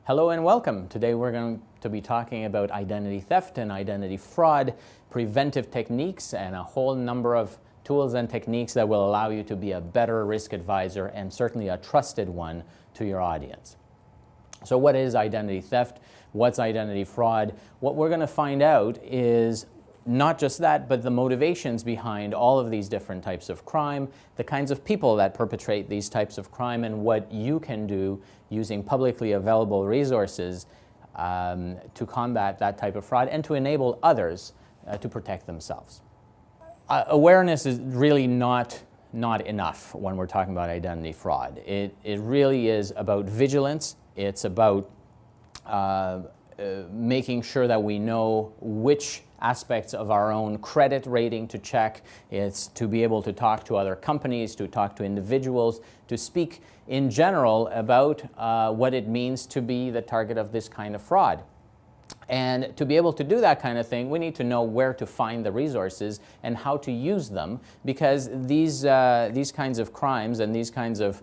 Hello and welcome. Today we're going to be talking about identity theft and identity fraud, preventive techniques, and a whole number of tools and techniques that will allow you to be a better risk advisor and certainly a trusted one to your audience. So what is identity theft? What's identity fraud? What we're going to find out is not just that, but the motivations behind all of these different types of crime, the kinds of people that perpetrate these types of crime, and what you can do using publicly available resources to combat that type of fraud and to enable others to protect themselves. Awareness is really not enough when we're talking about identity fraud. It really is about vigilance. It's about making sure that we know which aspects of our own credit rating to check. It's to be able to talk to other companies, to talk to individuals, to speak in general about what it means to be the target of this kind of fraud. And to be able to do that kind of thing, we need to know where to find the resources and how to use them, because these kinds of crimes and these kinds of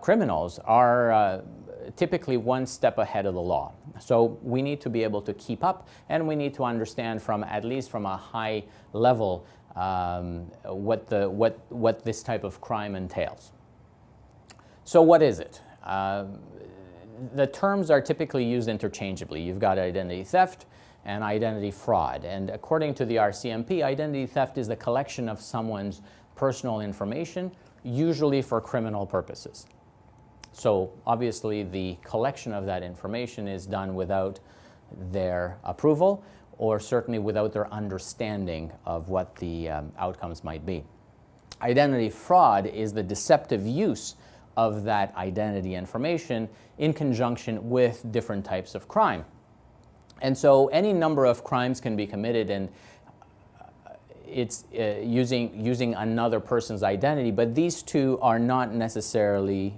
criminals are typically one step ahead of the law. So we need to be able to keep up, and we need to understand at least from a high level what this type of crime entails. So what is it? The terms are typically used interchangeably. You've got identity theft and identity fraud. And according to the RCMP, identity theft is the collection of someone's personal information, usually for criminal purposes. So obviously the collection of that information is done without their approval, or certainly without their understanding of what the outcomes might be. Identity fraud is the deceptive use of that identity information in conjunction with different types of crime. And so any number of crimes can be committed, and it's using another person's identity, but these two are not necessarily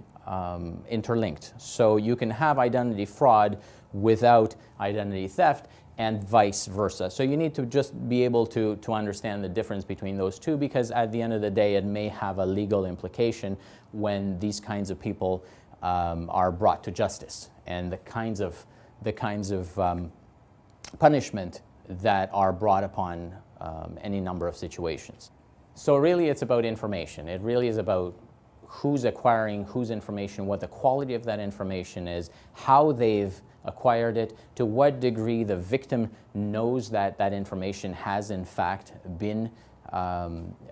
interlinked. So you can have identity fraud without identity theft, and vice versa. So you need to just be able to understand the difference between those two, because at the end of the day it may have a legal implication when these kinds of people are brought to justice, and the kinds of punishment that are brought upon any number of situations. So really it's about information. It really is about who's acquiring whose information, what the quality of that information is, how they've acquired it, to what degree the victim knows that that information has in fact been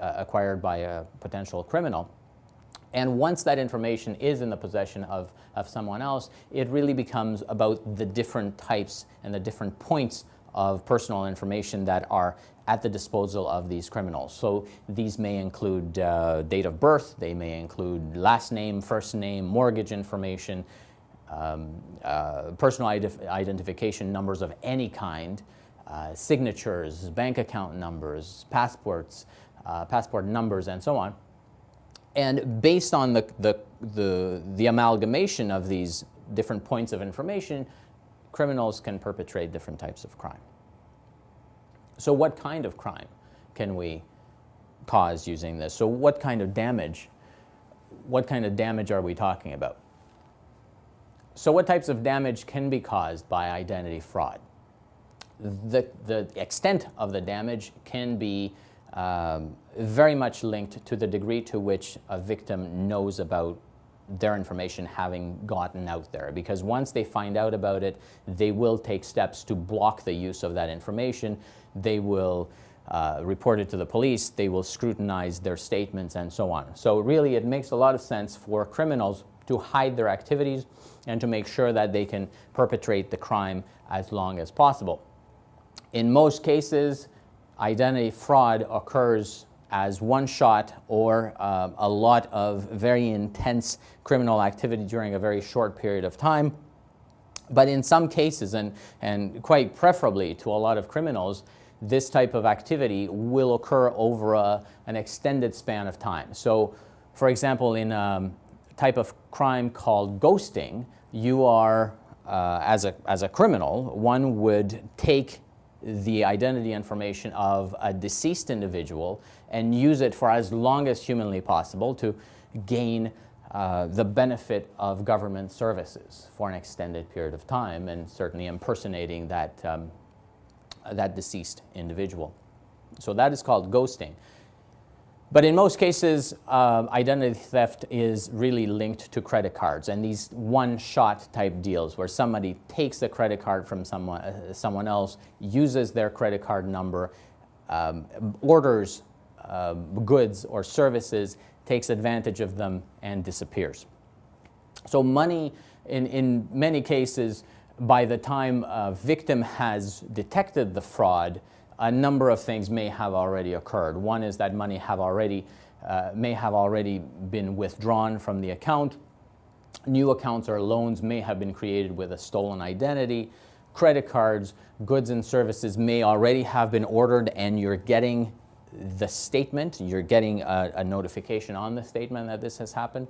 acquired by a potential criminal. And once that information is in the possession of someone else, it really becomes about the different types and the different points of personal information that are at the disposal of these criminals. So these may include date of birth, they may include last name, first name, mortgage information, personal identification numbers of any kind, signatures, bank account numbers, passports, passport numbers, and so on. And based on the amalgamation of these different points of information, criminals can perpetrate different types of crime. So what kind of crime can we cause using this? So what kind of damage are we talking about? So what types of damage can be caused by identity fraud? The extent of the damage can be very much linked to the degree to which a victim knows about their information having gotten out there, because once they find out about it, they will take steps to block the use of that information. They will report it to the police, they will scrutinize their statements, and so on. So really it makes a lot of sense for criminals to hide their activities and to make sure that they can perpetrate the crime as long as possible. In most cases, identity fraud occurs as one shot or a lot of very intense criminal activity during a very short period of time. But in some cases, and quite preferably to a lot of criminals, this type of activity will occur over an extended span of time. So, for example, in a type of crime called ghosting, you are, as a criminal, one would take the identity information of a deceased individual and use it for as long as humanly possible to gain the benefit of government services for an extended period of time, and certainly impersonating that deceased individual. So that is called ghosting. But in most cases, identity theft is really linked to credit cards and these one-shot type deals where somebody takes the credit card from someone else, uses their credit card number, orders goods or services, takes advantage of them, and disappears. So money, in many cases, by the time a victim has detected the fraud, a number of things may have already occurred. One is that money may have already been withdrawn from the account. New accounts or loans may have been created with a stolen identity. Credit cards, goods and services may already have been ordered, and you're getting the statement, you're getting a notification on the statement that this has happened.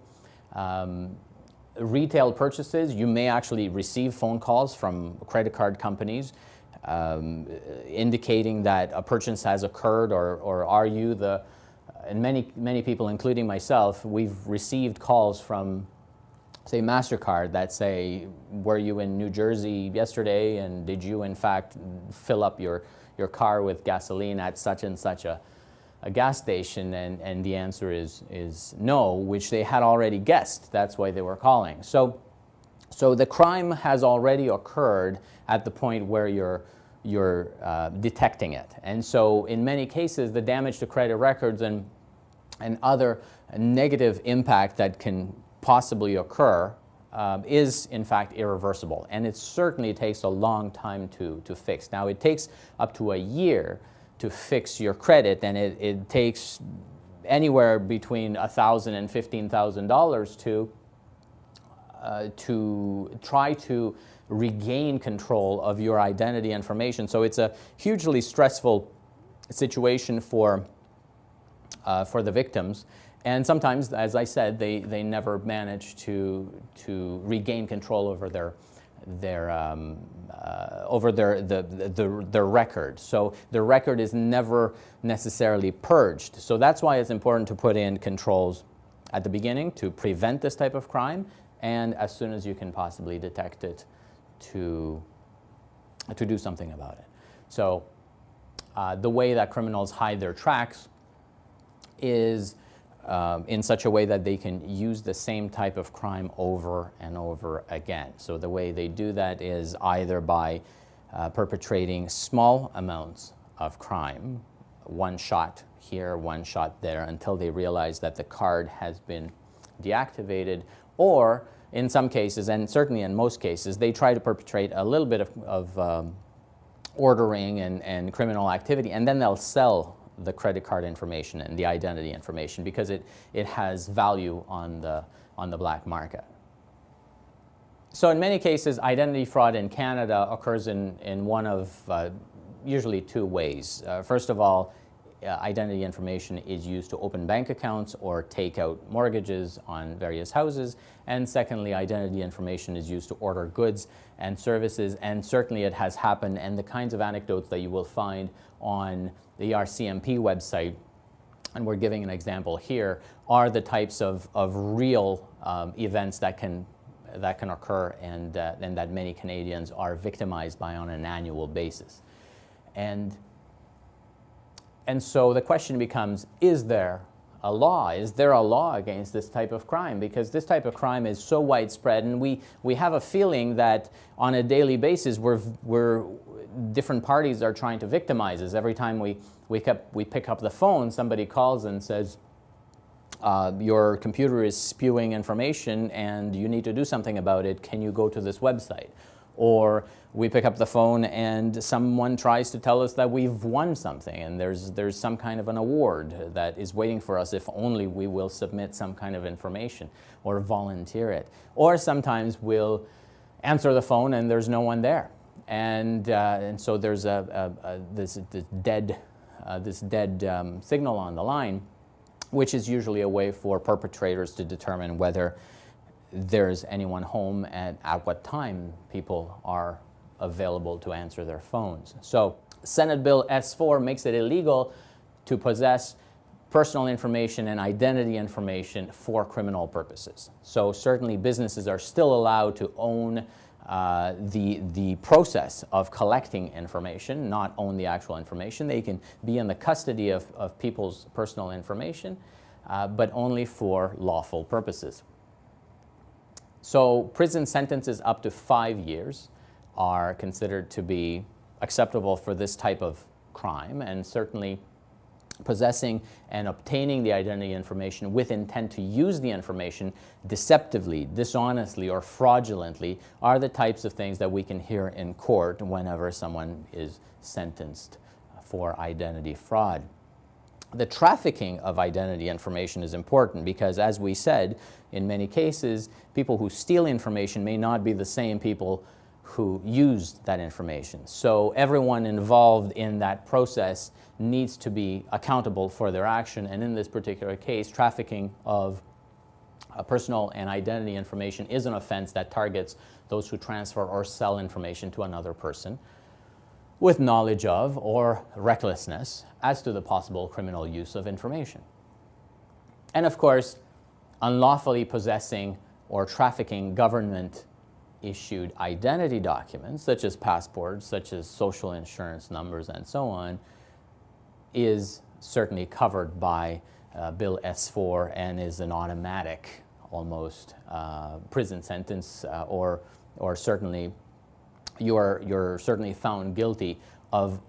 Retail purchases, you may actually receive phone calls from credit card companies indicating that a purchase has occurred, or are you the, and many people, including myself, we've received calls from, say, MasterCard that say, were you in New Jersey yesterday, and did you in fact fill up your car with gasoline at such and such a gas station? And the answer is no, which they had already guessed. That's why they were calling. So the crime has already occurred at the point where you're detecting it. And so in many cases, the damage to credit records and other negative impact that can possibly occur is in fact irreversible. And it certainly takes a long time to fix. Now, it takes up to a year to fix your credit, and it takes anywhere between $1,000 and $15,000 to try to regain control of your identity information. So it's a hugely stressful situation for the victims, and sometimes, as I said, they never manage to regain control over their record. So their record is never necessarily purged. So that's why it's important to put in controls at the beginning to prevent this type of crime, and as soon as you can possibly detect it, to do something about it. So the way that criminals hide their tracks is in such a way that they can use the same type of crime over and over again. So the way they do that is either by perpetrating small amounts of crime, one shot here, one shot there, until they realize that the card has been deactivated, or in some cases, and certainly in most cases, they try to perpetrate a little bit of ordering and criminal activity, and then they'll sell the credit card information and the identity information because it has value on the black market. So in many cases, identity fraud in Canada occurs in one of usually two ways. First of all, identity information is used to open bank accounts or take out mortgages on various houses. And secondly, identity information is used to order goods and services. And certainly it has happened. And the kinds of anecdotes that you will find on the RCMP website, and we're giving an example here, are the types of real events that can occur and that many Canadians are victimized by on an annual basis. And so the question becomes, is there a law? Is there a law against this type of crime? Because this type of crime is so widespread, and we have a feeling that on a daily basis different parties are trying to victimize us. Every time we pick up the phone, somebody calls and says, your computer is spewing information and you need to do something about it. Can you go to this website? Or we pick up the phone and someone tries to tell us that we've won something and there's some kind of an award that is waiting for us if only we will submit some kind of information or volunteer it. Or sometimes we'll answer the phone and there's no one there. And so there's this dead signal on the line, which is usually a way for perpetrators to determine whether there's anyone home and at what time people are available to answer their phones. So Senate Bill S4 makes it illegal to possess personal information and identity information for criminal purposes. So certainly businesses are still allowed to own the process of collecting information, not own the actual information. They can be in the custody of people's personal information, but only for lawful purposes. So prison sentences up to 5 years are considered to be acceptable for this type of crime, and certainly possessing and obtaining the identity information with intent to use the information deceptively, dishonestly, or fraudulently are the types of things that we can hear in court whenever someone is sentenced for identity fraud. The trafficking of identity information is important because, as we said, in many cases, people who steal information may not be the same people who used that information. So everyone involved in that process needs to be accountable for their action, and in this particular case, trafficking of personal and identity information is an offense that targets those who transfer or sell information to another person with knowledge of or recklessness as to the possible criminal use of information. And of course, unlawfully possessing or trafficking government-issued identity documents, such as passports, such as social insurance numbers, and so on, is certainly covered by Bill S-4 and is an automatic, almost, prison sentence, or certainly you're certainly found guilty of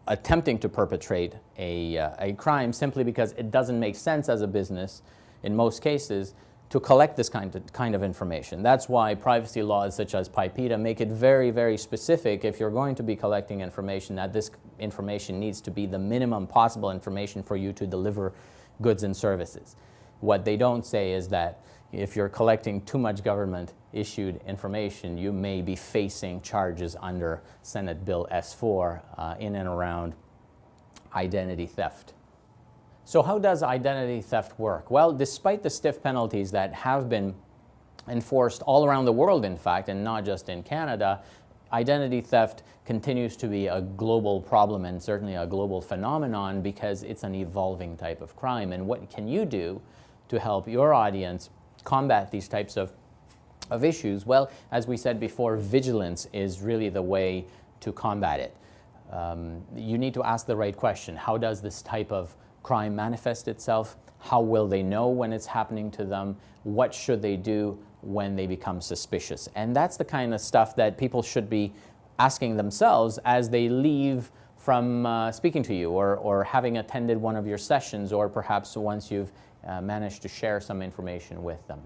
attempting to perpetrate a crime simply because it doesn't make sense as a business, in most cases, to collect this kind of information. That's why privacy laws such as PIPEDA make it very, very specific if you're going to be collecting information that this information needs to be the minimum possible information for you to deliver goods and services. What they don't say is that if you're collecting too much government-issued information, you may be facing charges under Senate Bill S-4 in and around identity theft. So how does identity theft work? Well, despite the stiff penalties that have been enforced all around the world, in fact, and not just in Canada, identity theft continues to be a global problem and certainly a global phenomenon because it's an evolving type of crime. And what can you do to help your audience combat these types of issues? Well, as we said before, vigilance is really the way to combat it. You need to ask the right question. How does this type of crime manifest itself? How will they know when it's happening to them? What should they do when they become suspicious? And that's the kind of stuff that people should be asking themselves as they leave from speaking to you or having attended one of your sessions, or perhaps once you've managed to share some information with them.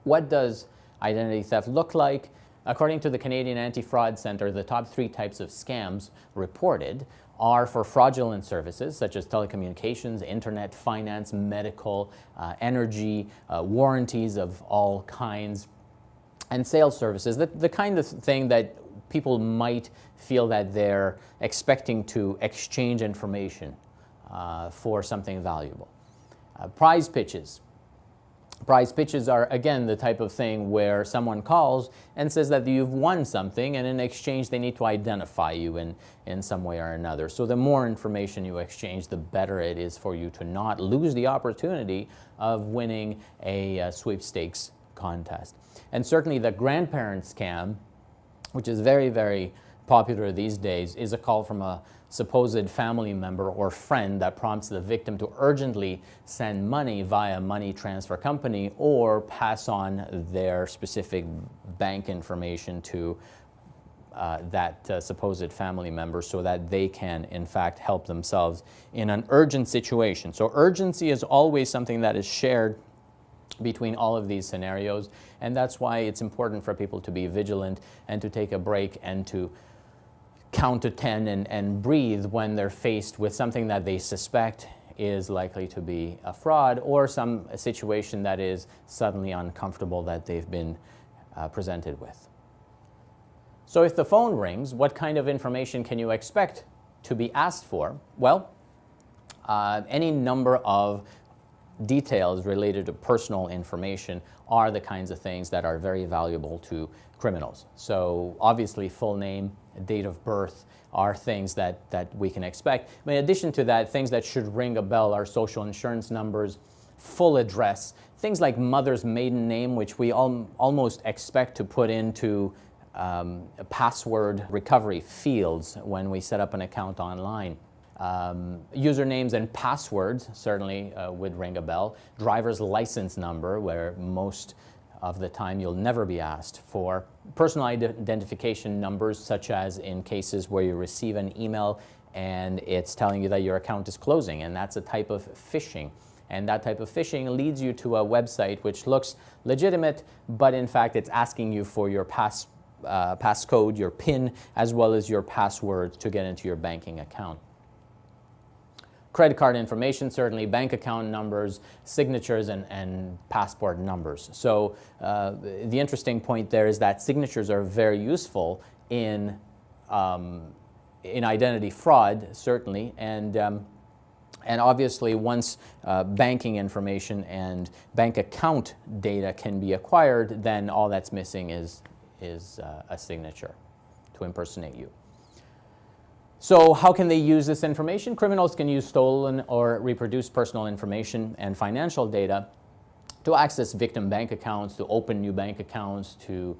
What does identity theft look like? According to the Canadian Anti-Fraud Centre, the top 3 types of scams reported are for fraudulent services such as telecommunications, internet, finance, medical, energy, warranties of all kinds, and sales services, the kind of thing that people might feel that they're expecting to exchange information for something valuable. Prize pitches. Prize pitches are, again, the type of thing where someone calls and says that you've won something, and in exchange they need to identify you in some way or another. So the more information you exchange, the better it is for you to not lose the opportunity of winning a sweepstakes contest. And certainly the grandparent scam, which is very, very popular these days, is a call from a supposed family member or friend that prompts the victim to urgently send money via money transfer company or pass on their specific bank information to that supposed family member so that they can, in fact, help themselves in an urgent situation. So urgency is always something that is shared between all of these scenarios, and that's why it's important for people to be vigilant and to take a break and to count to 10 and breathe when they're faced with something that they suspect is likely to be a fraud or some situation that is suddenly uncomfortable that they've been presented with. So if the phone rings, what kind of information can you expect to be asked for? Well, any number of details related to personal information are the kinds of things that are very valuable to criminals. So obviously full name, date of birth are things that we can expect. But in addition to that, things that should ring a bell are social insurance numbers, full address, things like mother's maiden name, which we almost expect to put into password recovery fields when we set up an account online. Usernames and passwords certainly would ring a bell. Driver's license number, where most of the time you'll never be asked for. Personal identification numbers, such as in cases where you receive an email and it's telling you that your account is closing, and that's a type of phishing. And that type of phishing leads you to a website which looks legitimate, but in fact it's asking you for your passcode, your PIN, as well as your password to get into your banking account. Credit card information, certainly bank account numbers, signatures, and passport numbers. So the interesting point there is that signatures are very useful in identity fraud, certainly, and obviously once banking information and bank account data can be acquired, then all that's missing is a signature to impersonate you. So how can they use this information? Criminals can use stolen or reproduced personal information and financial data to access victim bank accounts, to open new bank accounts, to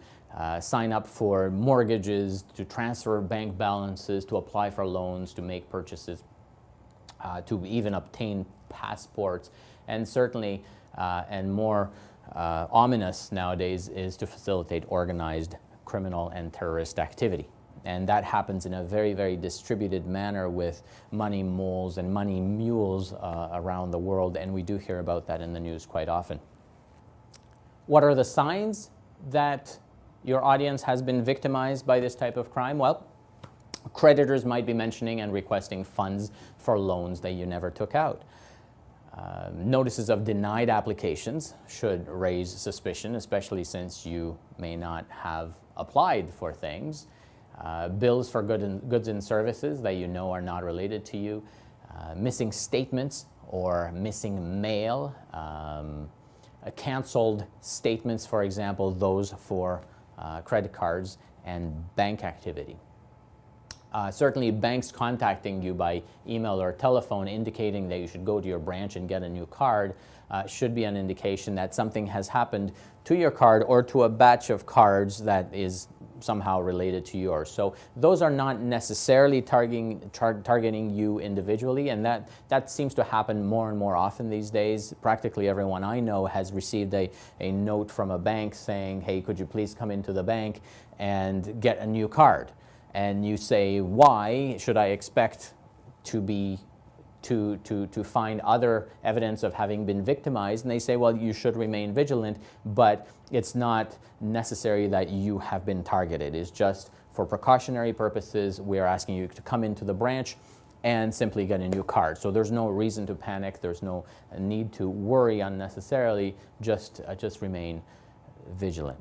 sign up for mortgages, to transfer bank balances, to apply for loans, to make purchases, to even obtain passports. And certainly, and more ominous nowadays, is to facilitate organized criminal and terrorist activity. And that happens in a very, very distributed manner with money moles and money mules around the world, and we do hear about that in the news quite often. What are the signs that your audience has been victimized by this type of crime? Well, creditors might be mentioning and requesting funds for loans that you never took out. Notices of denied applications should raise suspicion, especially since you may not have applied for things. Bills for goods and services that you know are not related to you, missing statements or missing mail, canceled statements, for example, those for credit cards and bank activity. Certainly banks contacting you by email or telephone indicating that you should go to your branch and get a new card should be an indication that something has happened to your card or to a batch of cards that is somehow related to yours. So those are not necessarily targeting you individually, and that seems to happen more and more often these days. Practically everyone I know has received a note from a bank saying, hey, could you please come into the bank and get a new card? And you say, why should I expect to find other evidence of having been victimized? And they say, well, you should remain vigilant, but it's not necessary that you have been targeted. It's just for precautionary purposes, we are asking you to come into the branch and simply get a new card. So there's no reason to panic. There's no need to worry unnecessarily. Just remain vigilant.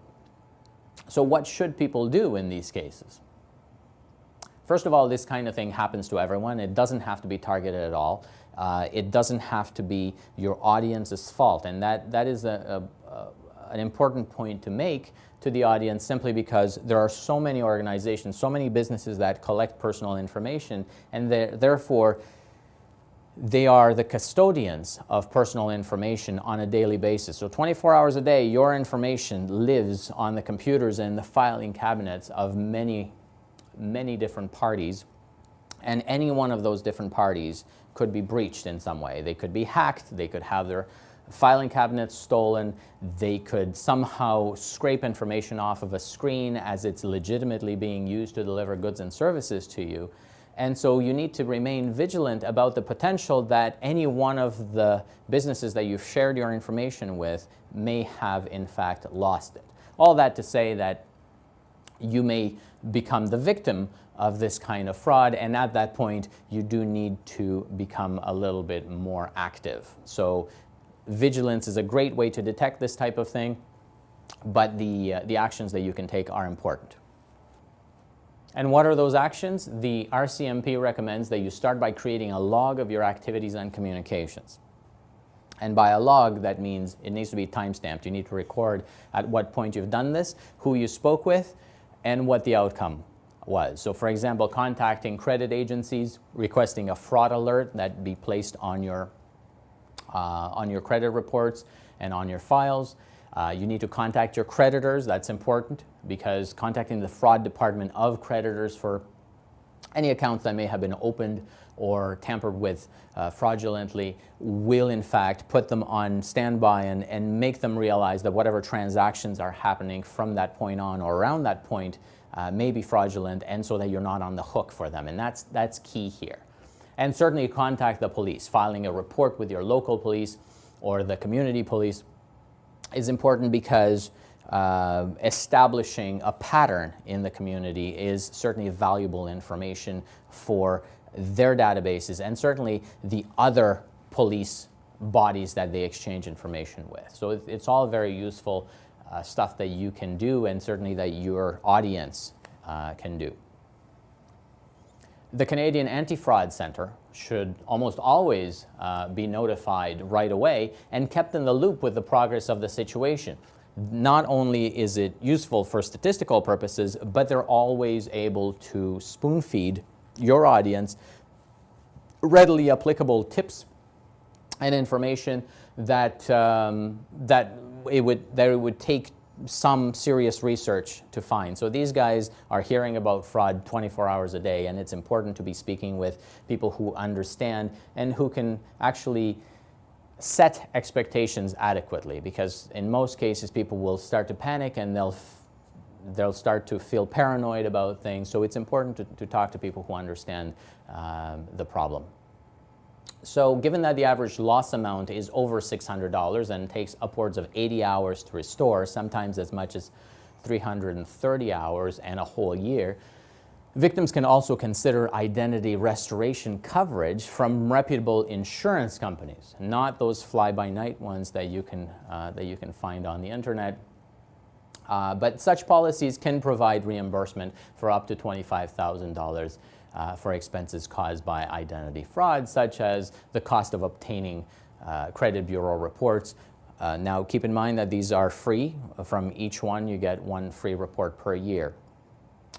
So what should people do in these cases? First of all, this kind of thing happens to everyone. It doesn't have to be targeted at all. It doesn't have to be your audience's fault. And that is an important point to make to the audience, simply because there are so many organizations, so many businesses that collect personal information, and therefore they are the custodians of personal information on a daily basis. So 24 hours a day, your information lives on the computers and the filing cabinets of many different parties, and any one of those different parties could be breached in some way. They could be hacked, they could have their filing cabinets stolen, they could somehow scrape information off of a screen as it's legitimately being used to deliver goods and services to you. And so you need to remain vigilant about the potential that any one of the businesses that you've shared your information with may have in fact lost it. All that to say that you may become the victim of this kind of fraud, and at that point you do need to become a little bit more active. So vigilance is a great way to detect this type of thing, but the actions that you can take are important. And what are those actions? The RCMP recommends that you start by creating a log of your activities and communications. And by a log, that means it needs to be time-stamped. You need to record at what point you've done this, who you spoke with, and what the outcome was. So for example, contacting credit agencies, requesting a fraud alert that be placed on your credit reports and on your files. You need to contact your creditors. That's important, because contacting the fraud department of creditors for any accounts that may have been opened or tampered with fraudulently will in fact put them on standby and make them realize that whatever transactions are happening from that point on or around that point may be fraudulent, and so that you're not on the hook for them. And that's key here. And certainly contact the police. Filing a report with your local police or the community police is important, because establishing a pattern in the community is certainly valuable information for their databases and certainly the other police bodies that they exchange information with. So it's all very useful stuff that you can do, and certainly that your audience can do. The Canadian Anti-Fraud Centre should almost always be notified right away and kept in the loop with the progress of the situation. Not only is it useful for statistical purposes, but they're always able to spoon feed your audience readily applicable tips and information that it would take some serious research to find. So these guys are hearing about fraud 24 hours a day, and it's important to be speaking with people who understand and who can actually set expectations adequately, because in most cases people will start to panic and they'll start to feel paranoid about things. So it's important to talk to people who understand the problem. So given that the average loss amount is over $600 and takes upwards of 80 hours to restore, sometimes as much as 330 hours and a whole year, victims can also consider identity restoration coverage from reputable insurance companies, not those fly-by-night ones that you can find on the internet. But such policies can provide reimbursement for up to $25,000 for expenses caused by identity fraud, such as the cost of obtaining credit bureau reports. Now, keep in mind that these are free. From each one, you get one free report per year.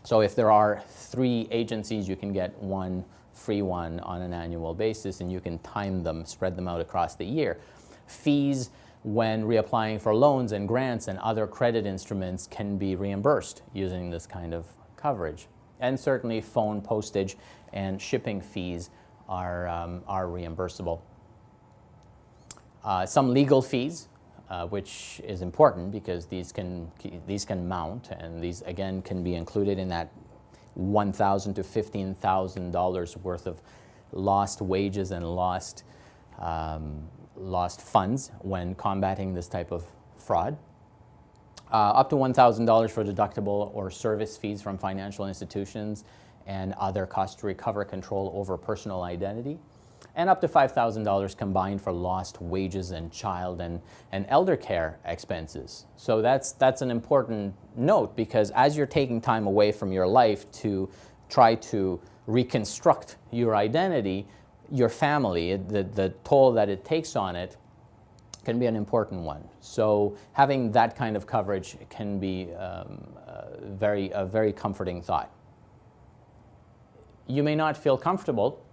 So if there are 3 agencies, you can get one free one on an annual basis, and you can time them, spread them out across the year. Fees when reapplying for loans and grants and other credit instruments can be reimbursed using this kind of coverage. And certainly phone postage and shipping fees are reimbursable. Some legal fees, which is important because these can mount, and these again can be included in that $1,000 to $15,000 worth of lost wages and lost funds when combating this type of fraud. Up to $1,000 for deductible or service fees from financial institutions and other costs to recover control over personal identity, and up to $5,000 combined for lost wages and child and elder care expenses. So that's an important note, because as you're taking time away from your life to try to reconstruct your identity, your family, the toll that it takes on it can be an important one. So having that kind of coverage can be a very comforting thought. You may not feel comfortable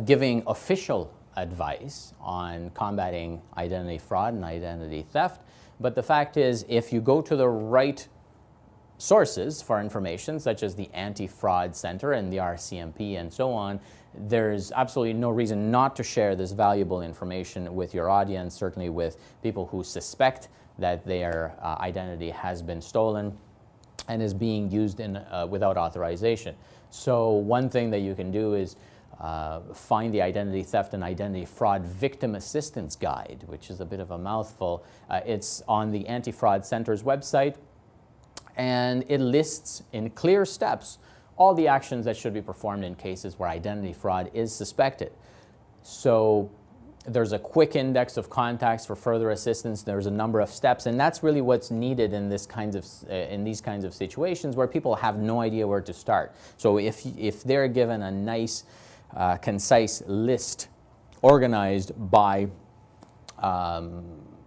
giving official advice on combating identity fraud and identity theft, but the fact is, if you go to the right sources for information, such as the Anti-Fraud Center and the RCMP and so on, there's absolutely no reason not to share this valuable information with your audience, certainly with people who suspect that their identity has been stolen and is being used without authorization. So one thing that you can do is find the Identity Theft and Identity Fraud Victim Assistance Guide, which is a bit of a mouthful. It's on the Anti-Fraud Center's website, and it lists in clear steps all the actions that should be performed in cases where identity fraud is suspected. So there's a quick index of contacts for further assistance. There's a number of steps, and that's really what's needed in these kinds of situations where people have no idea where to start. So if they're given a nice, concise list organized by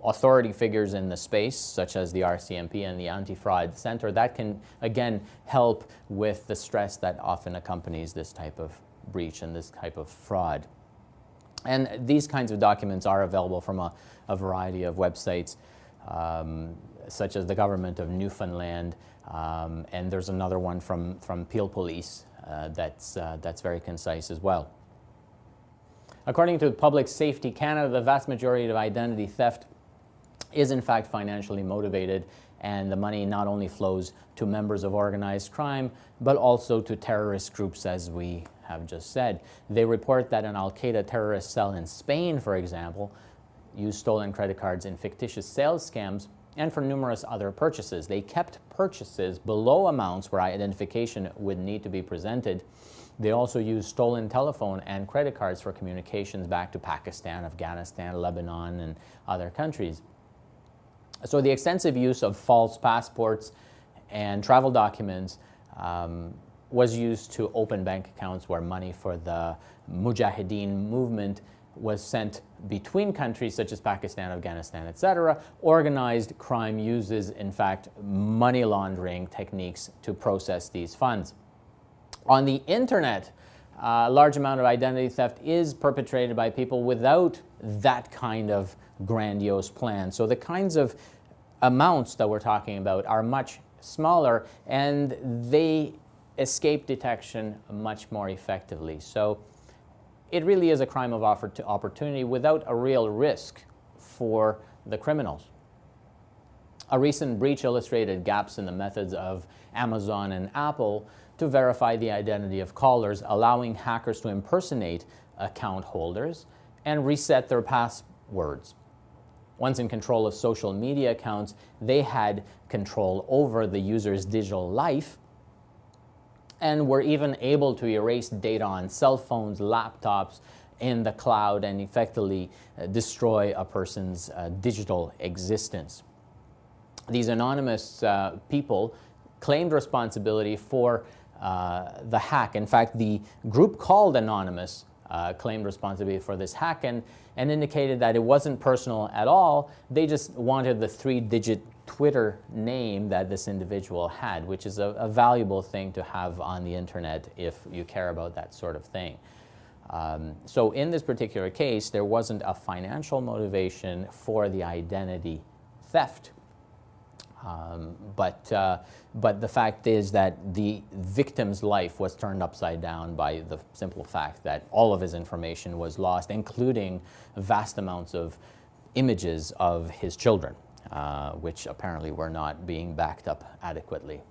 authority figures in the space, such as the RCMP and the Anti-Fraud Center, that can, again, help with the stress that often accompanies this type of breach and this type of fraud. And these kinds of documents are available from a variety of websites, such as the government of Newfoundland, and there's another one from Peel Police that's very concise as well. According to Public Safety Canada, the vast majority of identity theft is in fact financially motivated, and the money not only flows to members of organized crime, but also to terrorist groups, as we have just said. They report that an Al-Qaeda terrorist cell in Spain, for example, used stolen credit cards in fictitious sales scams and for numerous other purchases. They kept purchases below amounts where identification would need to be presented. They also used stolen telephone and credit cards for communications back to Pakistan, Afghanistan, Lebanon, and other countries. So the extensive use of false passports and travel documents was used to open bank accounts where money for the Mujahideen movement was sent between countries such as Pakistan, Afghanistan, etc. Organized crime uses, in fact, money laundering techniques to process these funds. On the internet, a large amount of identity theft is perpetrated by people without that kind of grandiose plan. So the kinds of amounts that we're talking about are much smaller, and they escape detection much more effectively. So it really is a crime of opportunity without a real risk for the criminals. A recent breach illustrated gaps in the methods of Amazon and Apple to verify the identity of callers, allowing hackers to impersonate account holders and reset their passwords. Once in control of social media accounts, they had control over the user's digital life and were even able to erase data on cell phones, laptops, in the cloud, and effectively destroy a person's digital existence. These anonymous people claimed responsibility for the hack. In fact, the group called Anonymous claimed responsibility for this hack and indicated that it wasn't personal at all. They just wanted the 3-digit Twitter name that this individual had, which is a valuable thing to have on the internet if you care about that sort of thing. So in this particular case, there wasn't a financial motivation for the identity theft. But the fact is that the victim's life was turned upside down by the simple fact that all of his information was lost, including vast amounts of images of his children, which apparently were not being backed up adequately.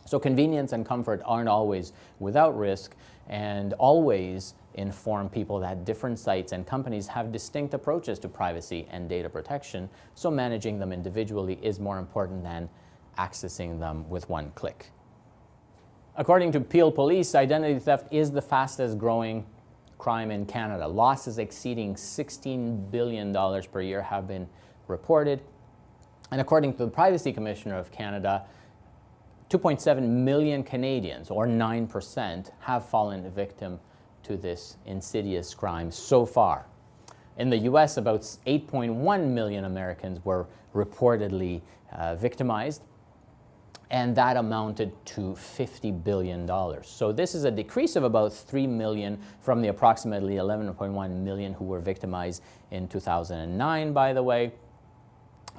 So convenience and comfort aren't always without risk, and always inform people that different sites and companies have distinct approaches to privacy and data protection, so managing them individually is more important than accessing them with one click. According to Peel Police, identity theft is the fastest growing crime in Canada. Losses exceeding $16 billion per year have been reported. And according to the Privacy Commissioner of Canada, 2.7 million Canadians, or 9%, have fallen victim to this insidious crime so far. In the US, about 8.1 million Americans were reportedly victimized, and that amounted to $50 billion. So this is a decrease of about 3 million from the approximately 11.1 million who were victimized in 2009, by the way.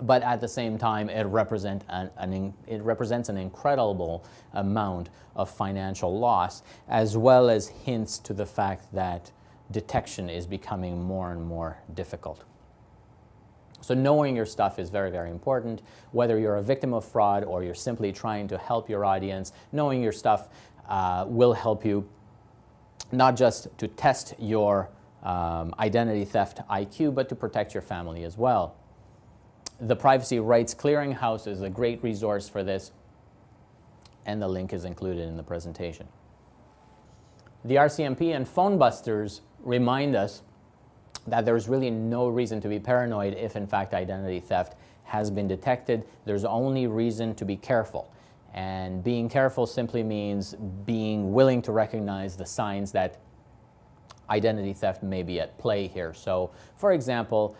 But at the same time, it represents an incredible amount of financial loss, as well as hints to the fact that detection is becoming more and more difficult. So knowing your stuff is very, very important. Whether you're a victim of fraud or you're simply trying to help your audience, knowing your stuff will help you not just to test your identity theft IQ, but to protect your family as well. The Privacy Rights Clearinghouse is a great resource for this, and the link is included in the presentation. The RCMP and Phone Busters remind us that there's really no reason to be paranoid if, in fact, identity theft has been detected. There's only reason to be careful. And being careful simply means being willing to recognize the signs that identity theft may be at play here. So, for example,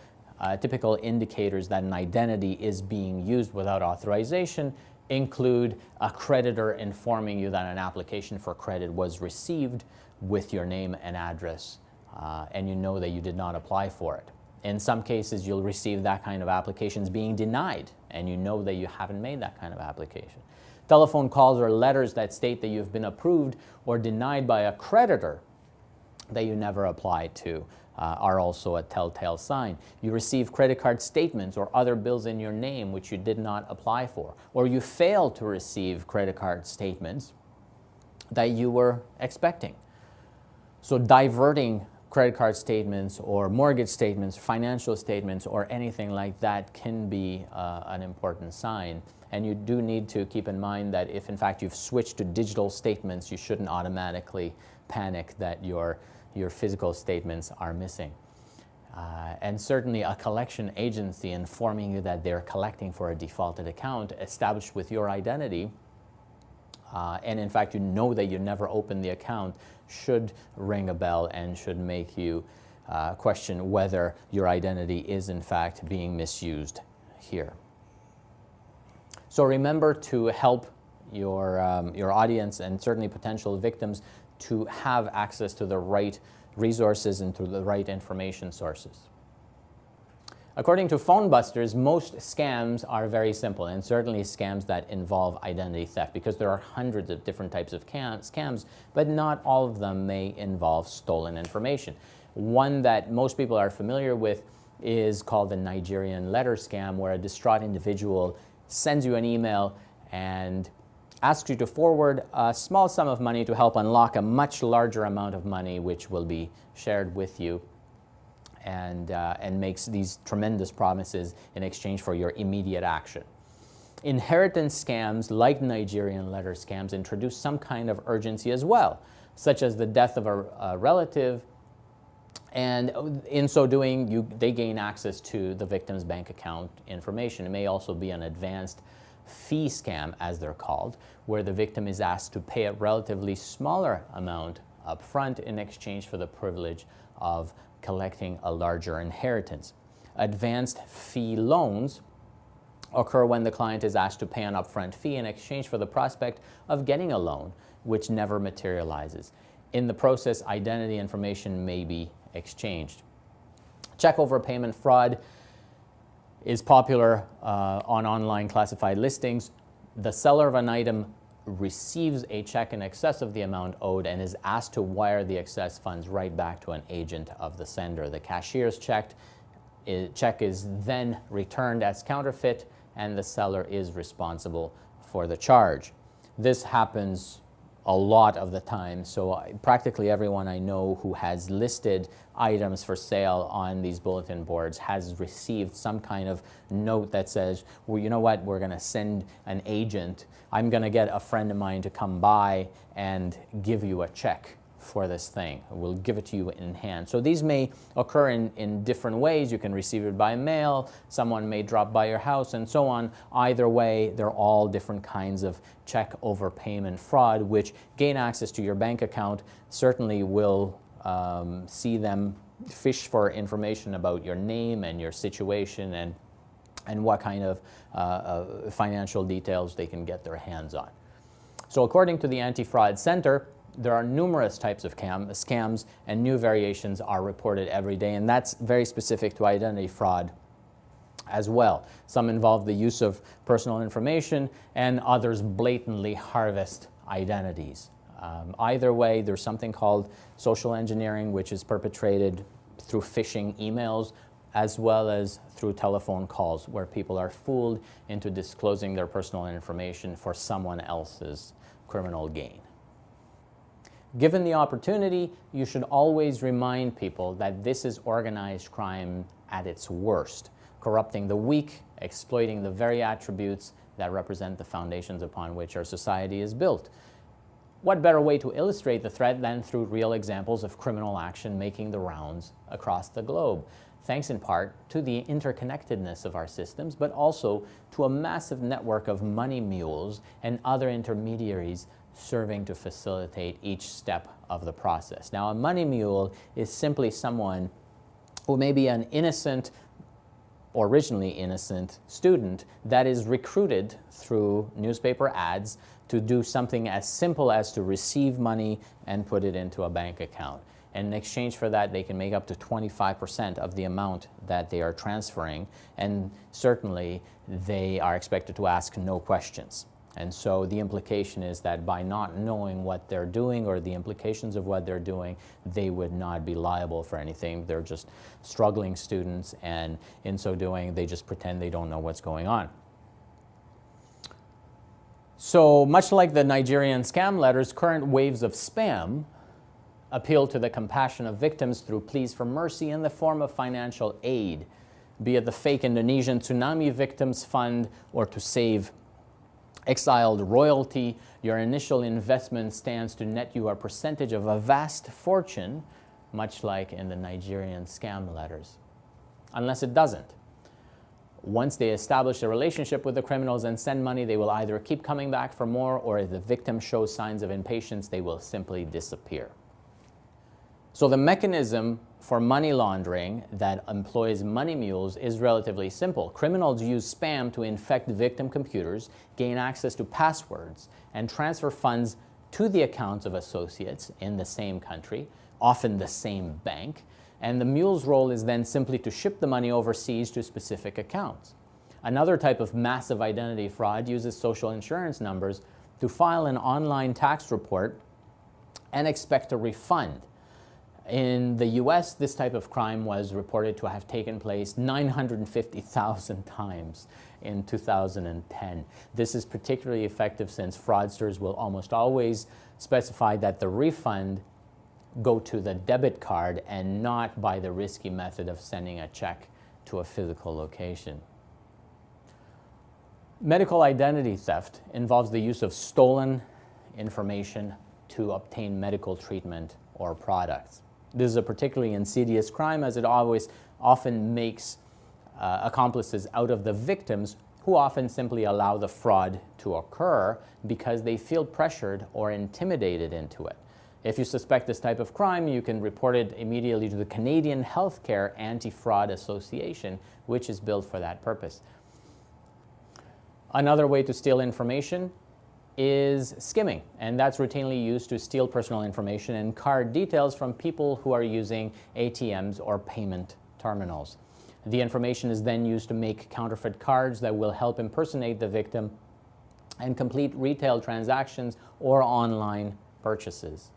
typical indicators that an identity is being used without authorization include a creditor informing you that an application for credit was received with your name and address, and you know that you did not apply for it. In some cases, you'll receive that kind of applications being denied, and you know that you haven't made that kind of application. Telephone calls or letters that state that you've been approved or denied by a creditor that you never applied to are also a telltale sign. You receive credit card statements or other bills in your name which you did not apply for, or you failed to receive credit card statements that you were expecting. So diverting credit card statements or mortgage statements, financial statements, or anything like that can be an important sign. And you do need to keep in mind that if in fact you've switched to digital statements, you shouldn't automatically panic that your physical statements are missing. And certainly a collection agency informing you that they're collecting for a defaulted account established with your identity, and in fact you know that you never opened the account, should ring a bell and should make you question whether your identity is in fact being misused here. So remember to help your audience and certainly potential victims to have access to the right resources and to the right information sources. According to PhoneBusters, most scams are very simple, and certainly scams that involve identity theft, because there are hundreds of different types of scams, but not all of them may involve stolen information. One that most people are familiar with is called the Nigerian letter scam, where a distraught individual sends you an email and asks you to forward a small sum of money to help unlock a much larger amount of money, which will be shared with you, and makes these tremendous promises in exchange for your immediate action. Inheritance scams, like Nigerian letter scams, introduce some kind of urgency as well, such as the death of a relative, and in so doing, they gain access to the victim's bank account information. It may also be an advanced fee scam, as they're called, where the victim is asked to pay a relatively smaller amount up front in exchange for the privilege of collecting a larger inheritance. Advanced fee loans occur when the client is asked to pay an upfront fee in exchange for the prospect of getting a loan, which never materializes. In the process, identity information may be exchanged. Check overpayment fraud is popular on online classified listings. The seller of an item receives a check in excess of the amount owed and is asked to wire the excess funds right back to an agent of the sender. The cashier's check is then returned as counterfeit, and the seller is responsible for the charge. This happens a lot of the time, so practically everyone I know who has listed items for sale on these bulletin boards has received some kind of note that says, well, you know what, we're going to send an agent. I'm going to get a friend of mine to come by and give you a check for this thing. We'll give it to you in hand. So these may occur in different ways. You can receive it by mail, someone may drop by your house, and so on. Either way, they're all different kinds of check overpayment fraud, which gain access to your bank account, certainly will see them fish for information about your name and your situation and what kind of financial details they can get their hands on. So according to the Anti-Fraud Center, there are numerous types of scams, and new variations are reported every day, and that's very specific to identity fraud as well. Some involve the use of personal information, and others blatantly harvest identities. Either way, there's something called social engineering, which is perpetrated through phishing emails as well as through telephone calls, where people are fooled into disclosing their personal information for someone else's criminal gain. Given the opportunity, you should always remind people that this is organized crime at its worst, corrupting the weak, exploiting the very attributes that represent the foundations upon which our society is built. What better way to illustrate the threat than through real examples of criminal action making the rounds across the globe, thanks in part to the interconnectedness of our systems, but also to a massive network of money mules and other intermediaries serving to facilitate each step of the process. Now, a money mule is simply someone who may be an innocent originally innocent student that is recruited through newspaper ads to do something as simple as to receive money and put it into a bank account. And in exchange for that, they can make up to 25% of the amount that they are transferring, and certainly they are expected to ask no questions. And so the implication is that by not knowing what they're doing or the implications of what they're doing, they would not be liable for anything. They're just struggling students, and in so doing, they just pretend they don't know what's going on. So much like the Nigerian scam letters, current waves of spam appeal to the compassion of victims through pleas for mercy in the form of financial aid, be it the fake Indonesian Tsunami Victims Fund or to save exiled royalty. Your initial investment stands to net you a percentage of a vast fortune, much like in the Nigerian scam letters. Unless it doesn't. Once they establish a relationship with the criminals and send money, they will either keep coming back for more, or if the victim shows signs of impatience, they will simply disappear. So the mechanism for money laundering that employs money mules is relatively simple. Criminals use spam to infect victim computers, gain access to passwords, and transfer funds to the accounts of associates in the same country, often the same bank, and the mule's role is then simply to ship the money overseas to specific accounts. Another type of massive identity fraud uses social insurance numbers to file an online tax report and expect a refund. In the US, this type of crime was reported to have taken place 950,000 times in 2010. This is particularly effective since fraudsters will almost always specify that the refund go to the debit card and not by the risky method of sending a check to a physical location. Medical identity theft involves the use of stolen information to obtain medical treatment or products. This is a particularly insidious crime as it often makes accomplices out of the victims, who often simply allow the fraud to occur because they feel pressured or intimidated into it. If you suspect this type of crime, you can report it immediately to the Canadian Healthcare Anti-Fraud Association, which is built for that purpose. Another way to steal information is skimming, and that's routinely used to steal personal information and card details from people who are using ATMs or payment terminals. The information is then used to make counterfeit cards that will help impersonate the victim and complete retail transactions or online purchases.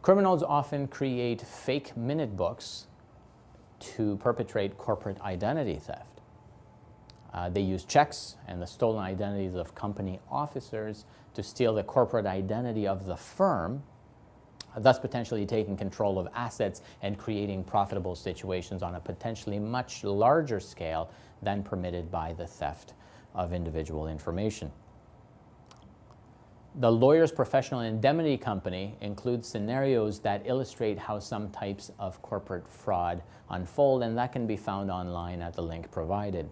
Criminals often create fake minute books to perpetrate corporate identity theft. They use checks and the stolen identities of company officers to steal the corporate identity of the firm, thus potentially taking control of assets and creating profitable situations on a potentially much larger scale than permitted by the theft of individual information. The Lawyer's Professional Indemnity Company includes scenarios that illustrate how some types of corporate fraud unfold, and that can be found online at the link provided.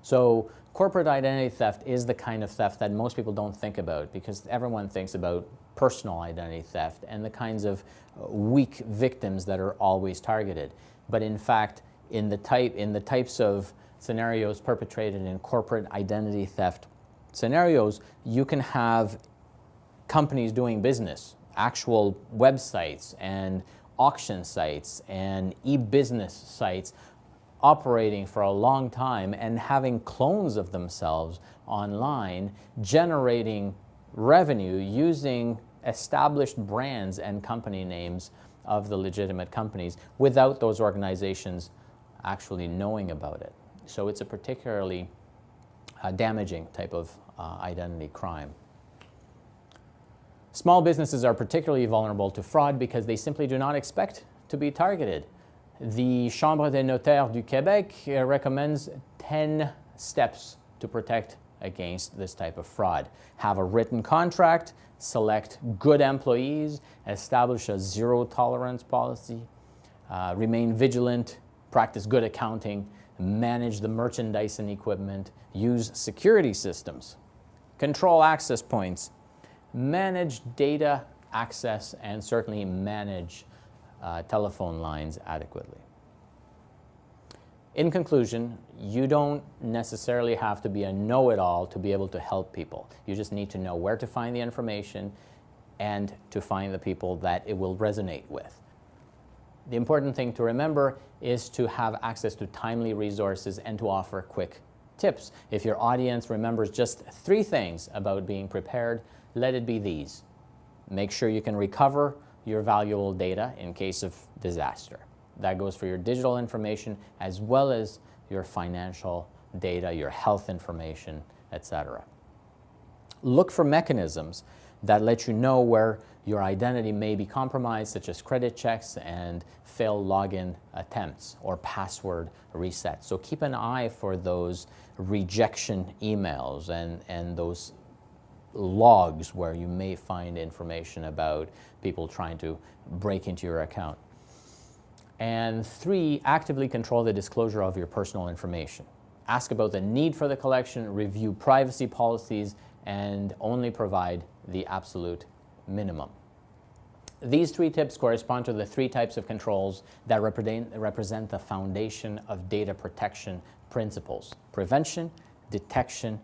So corporate identity theft is the kind of theft that most people don't think about, because everyone thinks about personal identity theft and the kinds of weak victims that are always targeted. But in fact, in the types of scenarios perpetrated in corporate identity theft scenarios, you can have companies doing business, actual websites and auction sites and e-business sites operating for a long time and having clones of themselves online, generating revenue using established brands and company names of the legitimate companies without those organizations actually knowing about it. So it's a particularly damaging type of identity crime. Small businesses are particularly vulnerable to fraud because they simply do not expect to be targeted. The Chambre des Notaires du Québec recommends 10 steps to protect against this type of fraud. Have a written contract, select good employees, establish a zero tolerance policy, remain vigilant, practice good accounting, manage the merchandise and equipment, use security systems, control access points, manage data access, and certainly manage telephone lines adequately. In conclusion, you don't necessarily have to be a know-it-all to be able to help people. You just need to know where to find the information and to find the people that it will resonate with. The important thing to remember is to have access to timely resources and to offer quick tips. If your audience remembers just 3 things about being prepared, let it be these. Make sure you can recover your valuable data in case of disaster. That goes for your digital information as well as your financial data, your health information, etc. Look for mechanisms that let you know where your identity may be compromised, such as credit checks and failed login attempts or password resets. So keep an eye for those rejection emails and those logs where you may find information about people trying to break into your account. And 3, actively control the disclosure of your personal information. Ask about the need for the collection, review privacy policies, and only provide the absolute minimum. These 3 tips correspond to the 3 types of controls that represent the foundation of data protection principles: prevention, detection,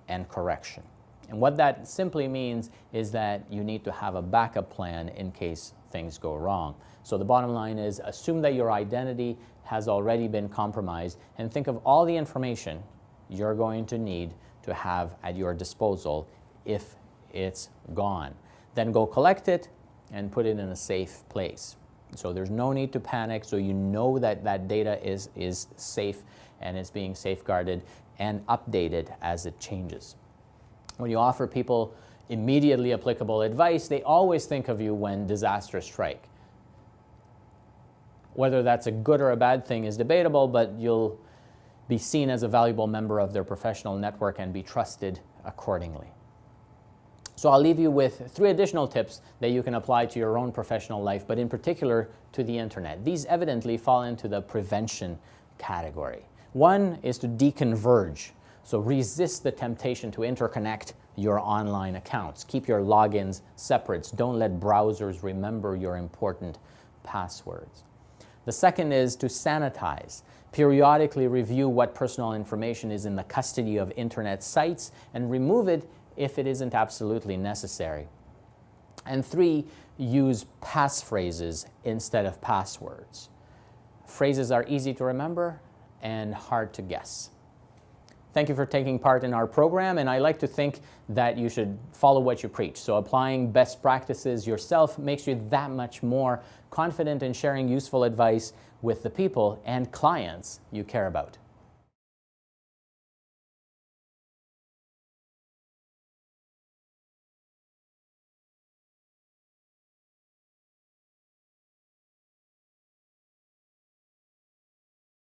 and correction. And what that simply means is that you need to have a backup plan in case things go wrong. So the bottom line is, assume that your identity has already been compromised and think of all the information you're going to need to have at your disposal if it's gone. Then go collect it and put it in a safe place. So there's no need to panic, so you know that that data is safe and is being safeguarded and updated as it changes. When you offer people immediately applicable advice, they always think of you when disasters strike. Whether that's a good or a bad thing is debatable, but you'll be seen as a valuable member of their professional network and be trusted accordingly. So I'll leave you with 3 additional tips that you can apply to your own professional life, but in particular to the internet. These evidently fall into the prevention category. 1 is to deconverge. So resist the temptation to interconnect your online accounts. Keep your logins separate. Don't let browsers remember your important passwords. The second is to sanitize. Periodically review what personal information is in the custody of internet sites and remove it if it isn't absolutely necessary. And 3, use passphrases instead of passwords. Phrases are easy to remember and hard to guess. Thank you for taking part in our program, and I like to think that you should follow what you preach. So applying best practices yourself makes you that much more confident in sharing useful advice with the people and clients you care about.